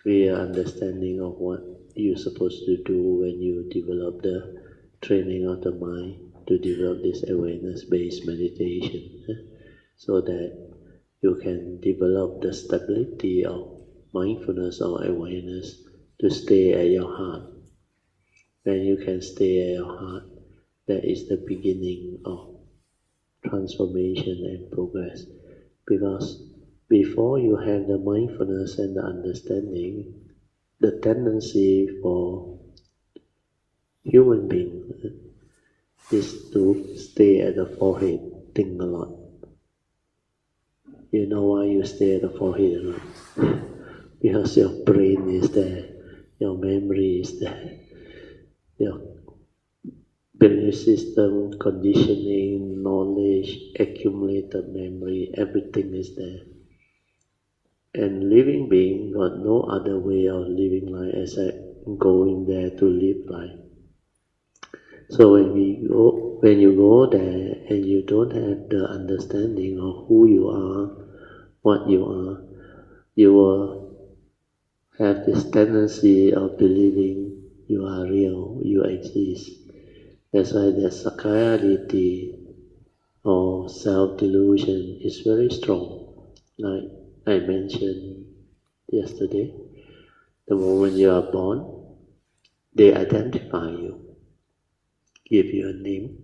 clear understanding of what you're supposed to do when you develop the training of the mind to develop this awareness-based meditation, so that you can develop the stability of mindfulness or awareness to stay at your heart. When you can stay at your heart, that is the beginning of transformation and progress. Because before you have the mindfulness and the understanding, the tendency for human being is to stay at the forehead, think a lot. You know why you stay at the forehead a lot? Because your brain is there, your memory is there, your belief system, conditioning, knowledge, accumulated memory, everything is there. And living being got no other way of living life except going there to live life. So when you go there and you don't have the understanding of who you are, what you are, you will have this tendency of believing you are real, you exist. That's why the Sakayality or self-delusion is very strong. Like I mentioned yesterday, the moment you are born, they identify you, give you a name,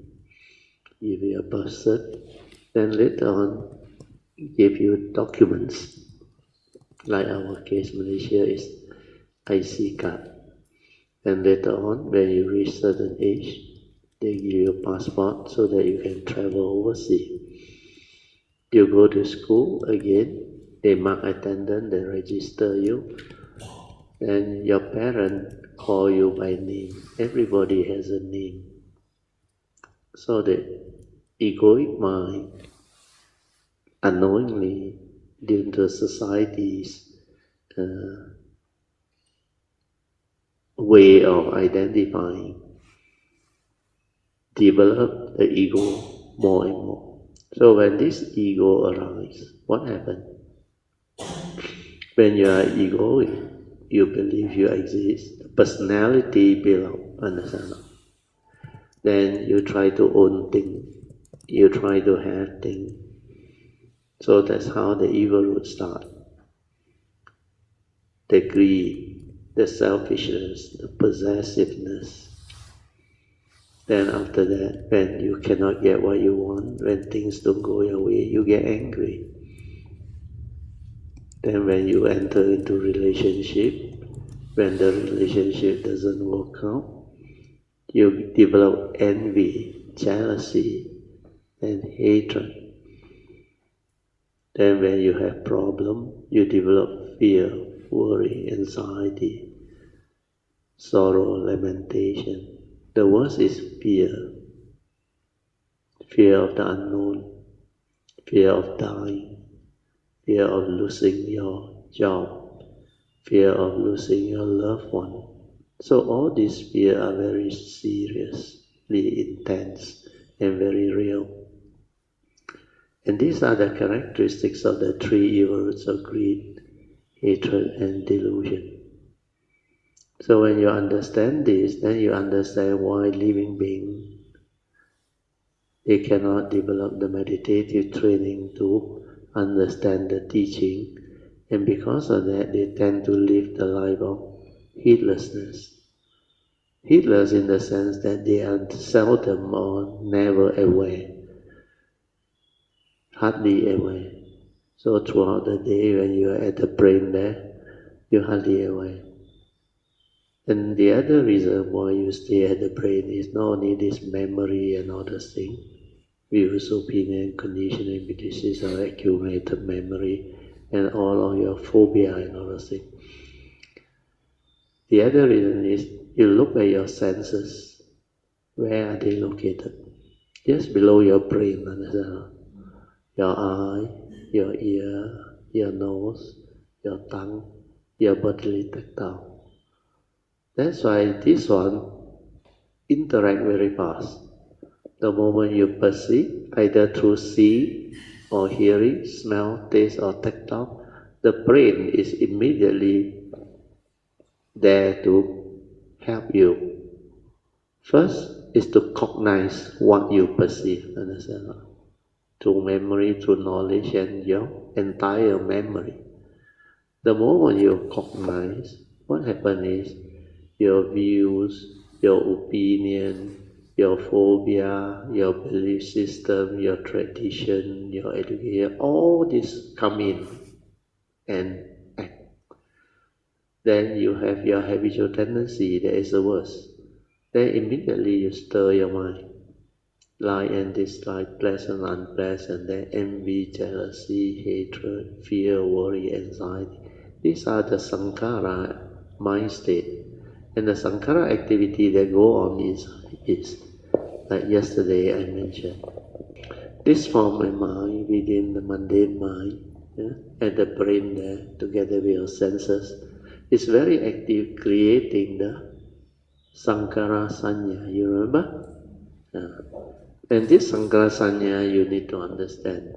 give you a birth cert, then later on give you documents. Like our case, Malaysia is IC card. And later on, when you reach certain age, they give you a passport so that you can travel overseas. You go to school again, they mark attendance, they register you, and your parents call you by name. Everybody has a name. So the egoic mind, unknowingly, due to society's way of identifying, develop the ego more and more. So when this ego arises, what happens? When you are egoic, you believe you exist, personality belong, understand? Then you try to own things, you try to have things. So that's how the evil root starts. The greed, the selfishness, the possessiveness. Then after that, when you cannot get what you want, when things don't go your way, you get angry. Then when you enter into relationship, when the relationship doesn't work out, you develop envy, jealousy, and hatred. Then when you have problem, you develop fear, worry, anxiety, sorrow, lamentation. The worst is fear. Fear of the unknown, fear of dying, fear of losing your job, fear of losing your loved one. So all these fears are very seriously intense and very real. And these are the characteristics of the three evil roots of greed, hatred, and delusion. So when you understand this, then you understand why living beings, they cannot develop the meditative training to understand the teaching, and because of that, they tend to live the life of heedlessness. Heedless in the sense that they are seldom or never aware, hardly aware. So throughout the day, when you are at the brain there, you're hardly aware. And the other reason why you stay at the brain is not only this memory and all those things, views, opinion, conditioning, because of accumulated memory and all of your phobia and all those things. The other reason is you look at your senses. Where are they located? Just below your brain, understand? Your eye, your ear, your nose, your tongue, your bodily tactile. That's why this one interact very fast. The moment you perceive, either through seeing or hearing, smell, taste or tactile, the brain is immediately there to help you. First is to cognize what you perceive, understand? Through memory, through knowledge, and your entire memory. The moment you cognize, what happens is your views, your opinion, your phobia, your belief system, your tradition, your education, all this come in and act. Then you have your habitual tendency, that is the worst. Then immediately you stir your mind. Like and dislike, pleasant, unpleasant, then envy, jealousy, hatred, fear, worry, anxiety. These are the sankhara mind state. And the sankhara activity that go on is like yesterday I mentioned. This form of mind within the mundane mind, and the brain there, together with your senses, is very active, creating the sankhara sanya. You remember? And this sankhara sanya you need to understand.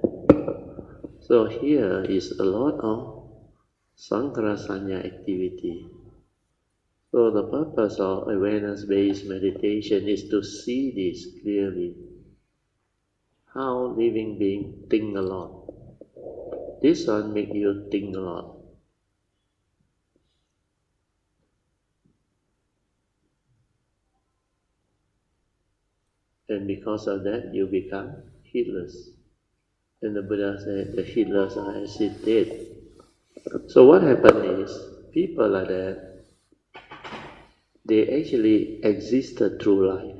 So here is a lot of sankhara sanya activity. So the purpose of awareness-based meditation is to see this clearly. How living beings think a lot. This one make you think a lot. And because of that, you become heedless. And the Buddha said the heedless are as if dead. So what happens is, people like that, they actually existed through life.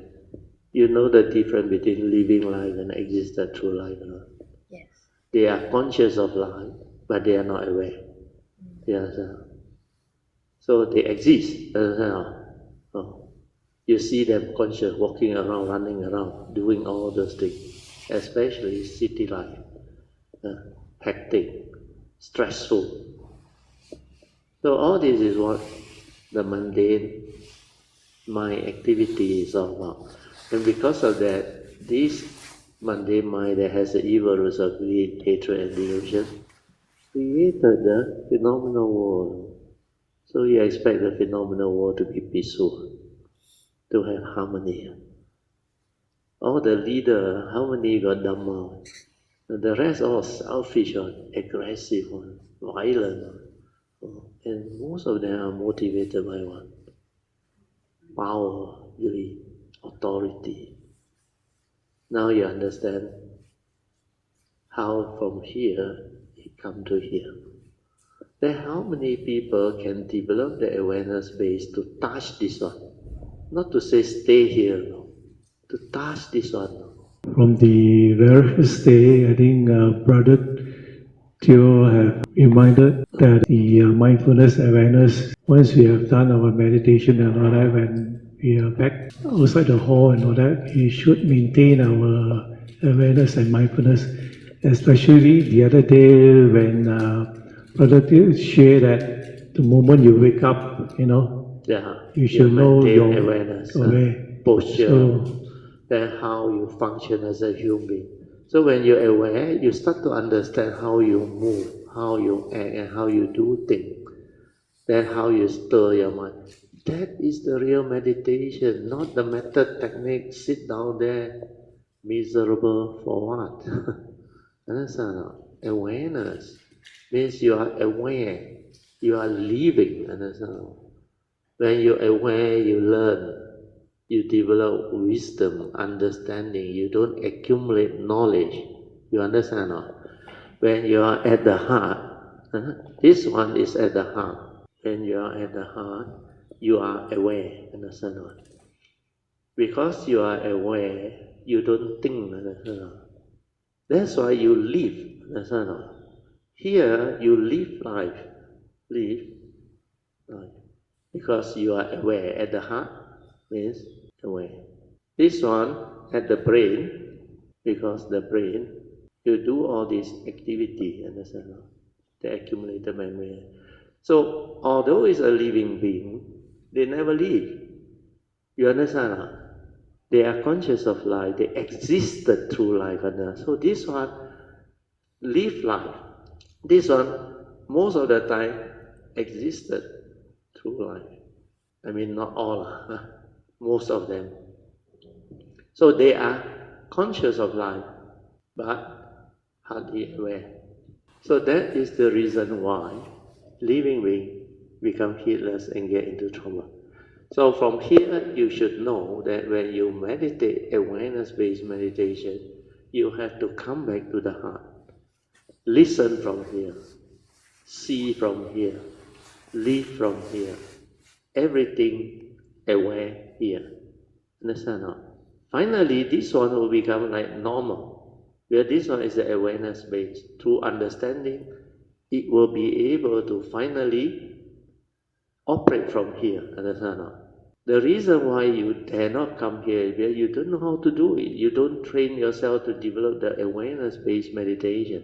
You know the difference between living life and existed through life, no? Yes. They are conscious of life, but they are not aware. Yes. So they exist. Oh. You see them conscious, walking around, running around, doing all those things, especially city life, hectic, stressful. So all this is what the mundane mind activity is all about. And because of that, this mundane mind that has the evil roots of greed, hatred, and delusion created the phenomenal world. So you expect the phenomenal world to be peaceful, to have harmony. All the leader, how many got Dhamma? The rest all selfish one, aggressive one, violent one. And most of them are motivated by what? Power, greed, authority. Now you understand how from here it come to here. Then how many people can develop the awareness base to touch this one? Not to say stay here, no. To touch this one. No. From the very first day, I think Brother Theo have reminded that the mindfulness awareness, once we have done our meditation and all that, when we are back outside the hall and all that, we should maintain our awareness and mindfulness. Especially the other day when Brother Theo shared that the moment you wake up, you should know your awareness, aware. posture, then how you function as a human being. So when you're aware, you start to understand how you move, how you act, and how you do things. Then how you stir your mind. That is the real meditation, not the method technique. Sit down there, miserable for what? Understand? Awareness means you are aware, you are living. Understand? When you're aware, you learn. You develop wisdom, understanding. You don't accumulate knowledge. You understand? When you are at the heart, this one is at the heart. When you are at the heart, you are aware. Understand? Because you are aware, you don't think. Understand? That's why you live. Understand? Here, you live life. Live life. Because you are aware. At the heart means aware. This one at the brain, because the brain, you do all this activity, understand? The accumulated memory. So, although it's a living being, they never live. You understand? They are conscious of life. They existed through life. So this one live life. This one, most of the time, existed through life. I mean, not all, most of them. So they are conscious of life, but hardly aware. So that is the reason why living beings become heedless and get into trouble. So from here, you should know that when you meditate awareness-based meditation, you have to come back to the heart. Listen from here, see from here, live from here, everything aware here. Understand or not? Finally, this one will become like normal. Where this one is the awareness based. Through understanding, it will be able to finally operate from here. Understand or not? The reason why you dare not come here is because you don't know how to do it. You don't train yourself to develop the awareness-based meditation.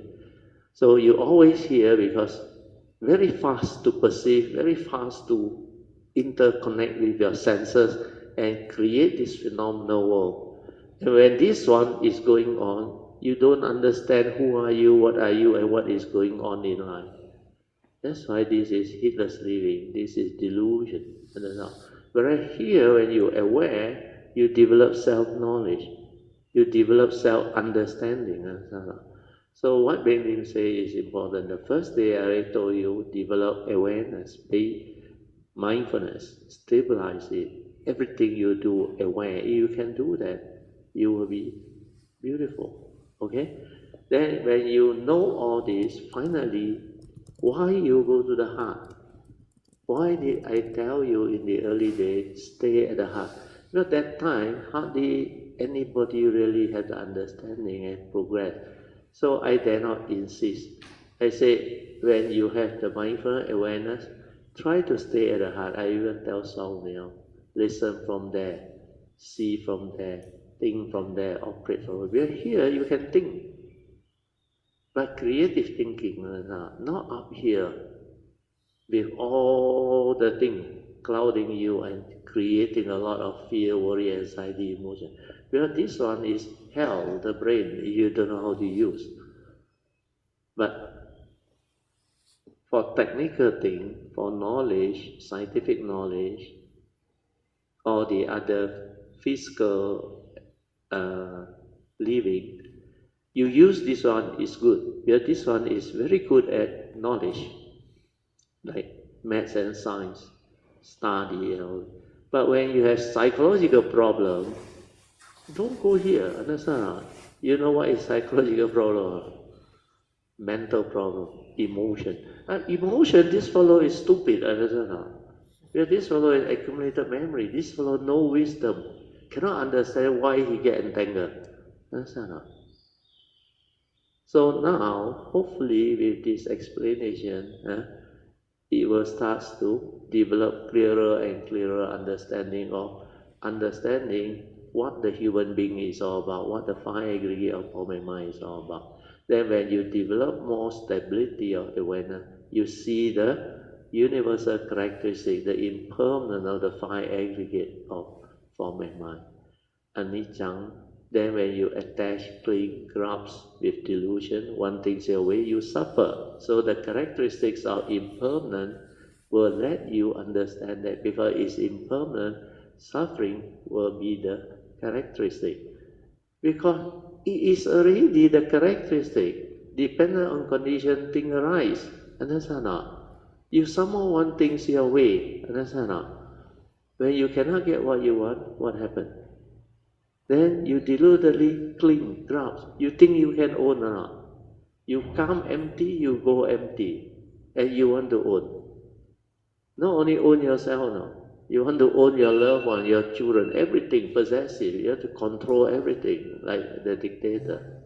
So you always here because very fast to perceive, very fast to interconnect with your senses and create this phenomenal world. And when this one is going on, you don't understand who are you, and what is going on in life. That's why this is heedless living, this is delusion. Whereas here, when you're aware, you develop self-knowledge, you develop self-understanding. So what Benjamin say is important. The first day I already told you, develop awareness, be mindfulness, stabilize it. Everything you do aware, you can do that, you will be beautiful. Okay? Then when you know all this, finally, why you go to the heart? Why did I tell you in the early days, stay at the heart? Because that time, hardly anybody really had the understanding and progress. So I dare not insist. I say, when you have the mindful awareness, try to stay at the heart. I even tell Song now, listen from there, see from there, think from there, operate from there. Here you can think, but creative thinking, not up here with all the things clouding you and creating a lot of fear, worry, anxiety, emotion. Because this one is hell, the brain, you don't know how to use. But for technical thing, for knowledge, scientific knowledge, or the other physical living, you use this one is good. Because this one is very good at knowledge, like maths and science, study and all. But when you have psychological problem, don't go here, understand? You know what is psychological problem? Mental problem, emotion. Emotion, this fellow is stupid, understand? Because this fellow is accumulated memory. This fellow no wisdom, cannot understand why he get entangled. Understand? So now, hopefully, with this explanation, it will start to develop clearer and clearer understanding what the human being is all about, what the five aggregate of form and mind is all about. Then when you develop more stability of awareness, you see the universal characteristic, the impermanence of the five aggregate of form and mind. Anicca. Then when you attach, cling, grasp with delusion, one takes away, you suffer. So the characteristics of impermanent will let you understand that because it's impermanent, suffering will be the characteristic. Because it is already the characteristic. Dependent on condition, things arise. Understand not? You somehow want things your way. Understand not? When you cannot get what you want, what happens? Then you deliberately cling, grasp. You think you can own or not. You come empty, you go empty. And you want to own. Not only own yourself now. You want to own your loved one, your children, everything possessive. You have to control everything like the dictator.